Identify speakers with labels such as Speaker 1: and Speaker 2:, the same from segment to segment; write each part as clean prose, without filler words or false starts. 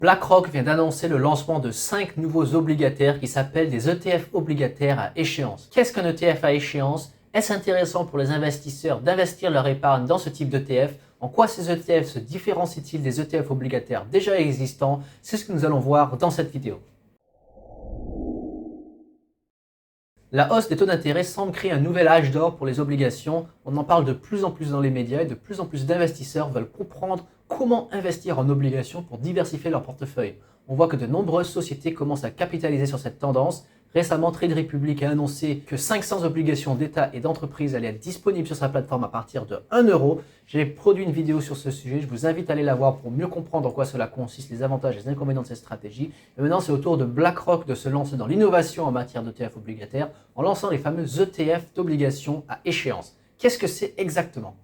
Speaker 1: BlackRock vient d'annoncer le lancement de 5 nouveaux obligataires qui s'appellent des ETF obligataires à échéance. Qu'est-ce qu'un ETF à échéance? Est-ce intéressant pour les investisseurs d'investir leur épargne dans ce type d'ETF? En quoi ces ETF se différencient-ils des ETF obligataires déjà existants? C'est ce que nous allons voir dans cette vidéo. La hausse des taux d'intérêt semble créer un nouvel âge d'or pour les obligations. On en parle de plus en plus dans les médias et de plus en plus d'investisseurs veulent comprendre comment investir en obligations pour diversifier leur portefeuille. On voit que de nombreuses sociétés commencent à capitaliser sur cette tendance. Récemment, Trade Republic a annoncé que 500 obligations d'État et d'entreprises allaient être disponibles sur sa plateforme à partir de 1 euro. J'ai produit une vidéo sur ce sujet, je vous invite à aller la voir pour mieux comprendre en quoi cela consiste, les avantages et les inconvénients de cette stratégie. Et maintenant, c'est au tour de BlackRock de se lancer dans l'innovation en matière d'ETF obligataires en lançant les fameux ETF d'obligations à échéance. Qu'est-ce que c'est exactement ?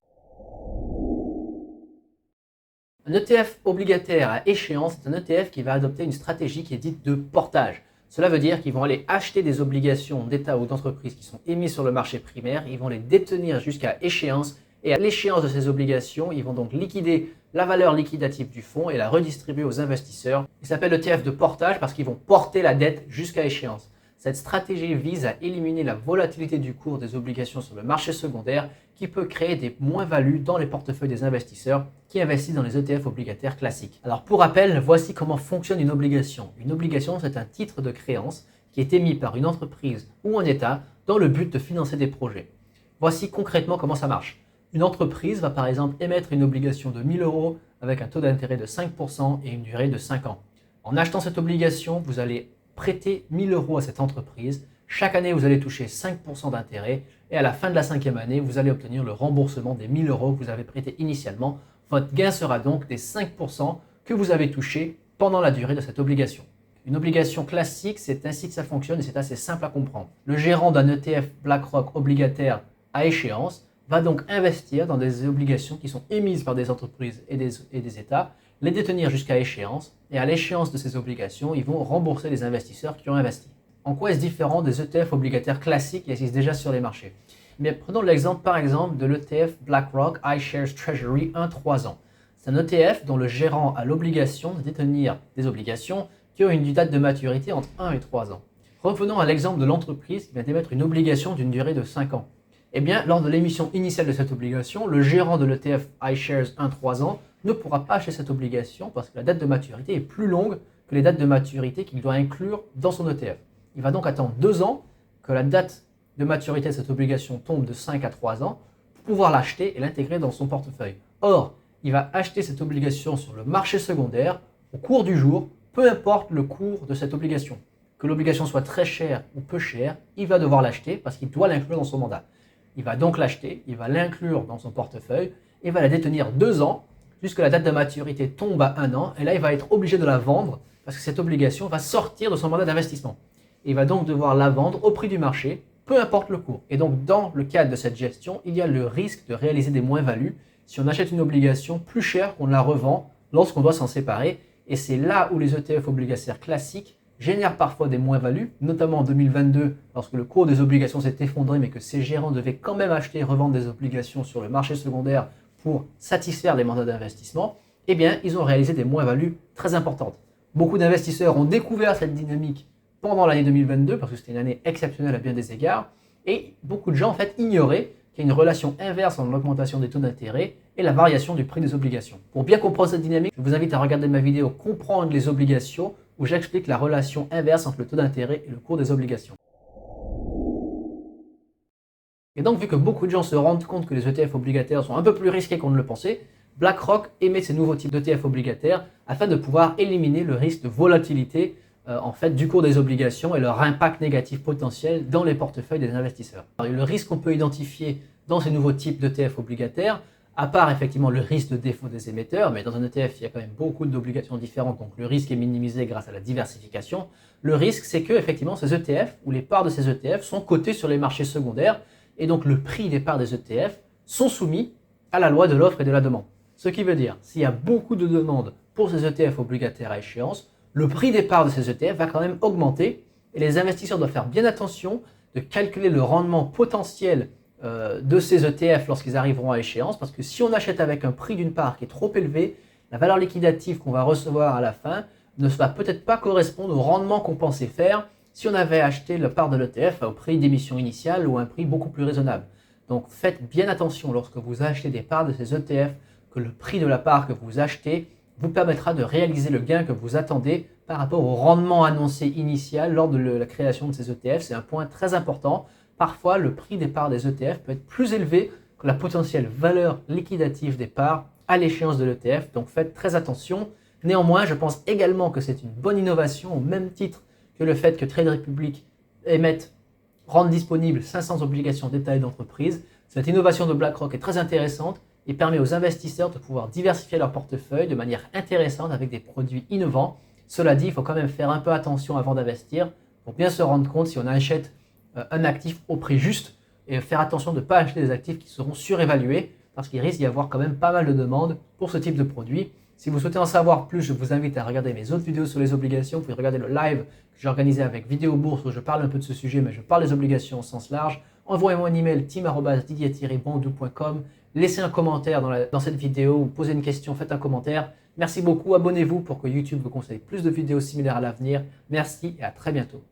Speaker 1: Un ETF obligataire à échéance est un ETF qui va adopter une stratégie qui est dite de portage. Cela veut dire qu'ils vont aller acheter des obligations d'État ou d'entreprise qui sont émises sur le marché primaire, ils vont les détenir jusqu'à échéance et à l'échéance de ces obligations, ils vont donc liquider la valeur liquidative du fonds et la redistribuer aux investisseurs. Il s'appelle ETF de portage parce qu'ils vont porter la dette jusqu'à échéance. Cette stratégie vise à éliminer la volatilité du cours des obligations sur le marché secondaire qui peut créer des moins-values dans les portefeuilles des investisseurs qui investissent dans les ETF obligataires classiques. Alors pour rappel, voici comment fonctionne une obligation. Une obligation, c'est un titre de créance qui est émis par une entreprise ou un État dans le but de financer des projets. Voici concrètement comment ça marche. Une entreprise va par exemple émettre une obligation de 1 000 € avec un taux d'intérêt de 5% et une durée de 5 ans. En achetant cette obligation, vous allez prêter 1 000 € à cette entreprise. Chaque année, vous allez toucher 5% d'intérêt et à la fin de la 5e année, vous allez obtenir le remboursement des 1 000 € que vous avez prêtés initialement. Votre gain sera donc des 5% que vous avez touchés pendant la durée de cette obligation. Une obligation classique, c'est ainsi que ça fonctionne et c'est assez simple à comprendre. Le gérant d'un ETF BlackRock obligataire à échéance va donc investir dans des obligations qui sont émises par des entreprises et des États, les détenir jusqu'à échéance et à l'échéance de ces obligations, ils vont rembourser les investisseurs qui ont investi. En quoi est-ce différent des ETF obligataires classiques qui existent déjà sur les marchés? Mais prenons l'exemple par exemple de l'ETF BlackRock iShares Treasury 1-3 ans. C'est un ETF dont le gérant a l'obligation de détenir des obligations qui ont une date de maturité entre 1 et 3 ans. Revenons à l'exemple de l'entreprise qui vient d'émettre une obligation d'une durée de 5 ans. Eh bien, lors de l'émission initiale de cette obligation, le gérant de l'ETF iShares 1-3 ans ne pourra pas acheter cette obligation parce que la date de maturité est plus longue que les dates de maturité qu'il doit inclure dans son ETF. Il va donc attendre 2 ans que la date de maturité de cette obligation tombe de 5 à 3 ans pour pouvoir l'acheter et l'intégrer dans son portefeuille. Or, il va acheter cette obligation sur le marché secondaire au cours du jour, peu importe le cours de cette obligation. Que l'obligation soit très chère ou peu chère, il va devoir l'acheter parce qu'il doit l'inclure dans son mandat. Il va donc l'acheter, il va l'inclure dans son portefeuille et va la détenir 2 ans jusqu'à la date de maturité tombe à 1 an et là il va être obligé de la vendre parce que cette obligation va sortir de son mandat d'investissement. Il va donc devoir la vendre au prix du marché, peu importe le cours. Et donc dans le cadre de cette gestion, il y a le risque de réaliser des moins-values si on achète une obligation plus chère qu'on la revend lorsqu'on doit s'en séparer. Et c'est là où les ETF obligataires classiques génèrent parfois des moins-values, notamment en 2022 lorsque le cours des obligations s'est effondré mais que ces gérants devaient quand même acheter et revendre des obligations sur le marché secondaire pour satisfaire les mandats d'investissement. Eh bien, ils ont réalisé des moins-values très importantes. Beaucoup d'investisseurs ont découvert cette dynamique pendant l'année 2022 parce que c'était une année exceptionnelle à bien des égards et beaucoup de gens en fait ignoraient qu'il y a une relation inverse entre l'augmentation des taux d'intérêt et la variation du prix des obligations. Pour bien comprendre cette dynamique, je vous invite à regarder ma vidéo Comprendre les obligations où j'explique la relation inverse entre le taux d'intérêt et le cours des obligations. Et donc vu que beaucoup de gens se rendent compte que les ETF obligataires sont un peu plus risqués qu'on ne le pensait, BlackRock émet ces nouveaux types d'ETF obligataires afin de pouvoir éliminer le risque de volatilité en fait, du cours des obligations et leur impact négatif potentiel dans les portefeuilles des investisseurs. Alors, le risque qu'on peut identifier dans ces nouveaux types d'ETF obligataires, à part effectivement le risque de défaut des émetteurs, mais dans un ETF, il y a quand même beaucoup d'obligations différentes, donc le risque est minimisé grâce à la diversification. Le risque, c'est que effectivement, ces ETF ou les parts de ces ETF sont cotées sur les marchés secondaires et donc le prix des parts des ETF sont soumis à la loi de l'offre et de la demande. Ce qui veut dire, s'il y a beaucoup de demandes pour ces ETF obligataires à échéance, le prix des parts de ces ETF va quand même augmenter et les investisseurs doivent faire bien attention de calculer le rendement potentiel de ces ETF lorsqu'ils arriveront à échéance parce que si on achète avec un prix d'une part qui est trop élevé, la valeur liquidative qu'on va recevoir à la fin ne va peut-être pas correspondre au rendement qu'on pensait faire si on avait acheté la part de l'ETF au prix d'émission initiale ou à un prix beaucoup plus raisonnable. Donc faites bien attention lorsque vous achetez des parts de ces ETF que le prix de la part que vous achetez vous permettra de réaliser le gain que vous attendez par rapport au rendement annoncé initial lors de la création de ces ETF. C'est un point très important. Parfois, le prix des parts des ETF peut être plus élevé que la potentielle valeur liquidative des parts à l'échéance de l'ETF. Donc faites très attention. Néanmoins, je pense également que c'est une bonne innovation au même titre que le fait que Trade Republic rende disponible 500 obligations d'État et d'entreprise. Cette innovation de BlackRock est très intéressante et permet aux investisseurs de pouvoir diversifier leur portefeuille de manière intéressante avec des produits innovants. Cela dit, il faut quand même faire un peu attention avant d'investir pour bien se rendre compte si on achète un actif au prix juste et faire attention de ne pas acheter des actifs qui seront surévalués parce qu'il risque d'y avoir quand même pas mal de demandes pour ce type de produit. Si vous souhaitez en savoir plus, je vous invite à regarder mes autres vidéos sur les obligations. Vous pouvez regarder le live que j'ai organisé avec Vidéo Bourse où je parle un peu de ce sujet, mais je parle des obligations au sens large. Envoyez-moi un email team@didier-bondou.com. Laissez un commentaire dans cette vidéo ou posez une question, faites un commentaire. Merci beaucoup, abonnez-vous pour que YouTube vous conseille plus de vidéos similaires à l'avenir. Merci et à très bientôt.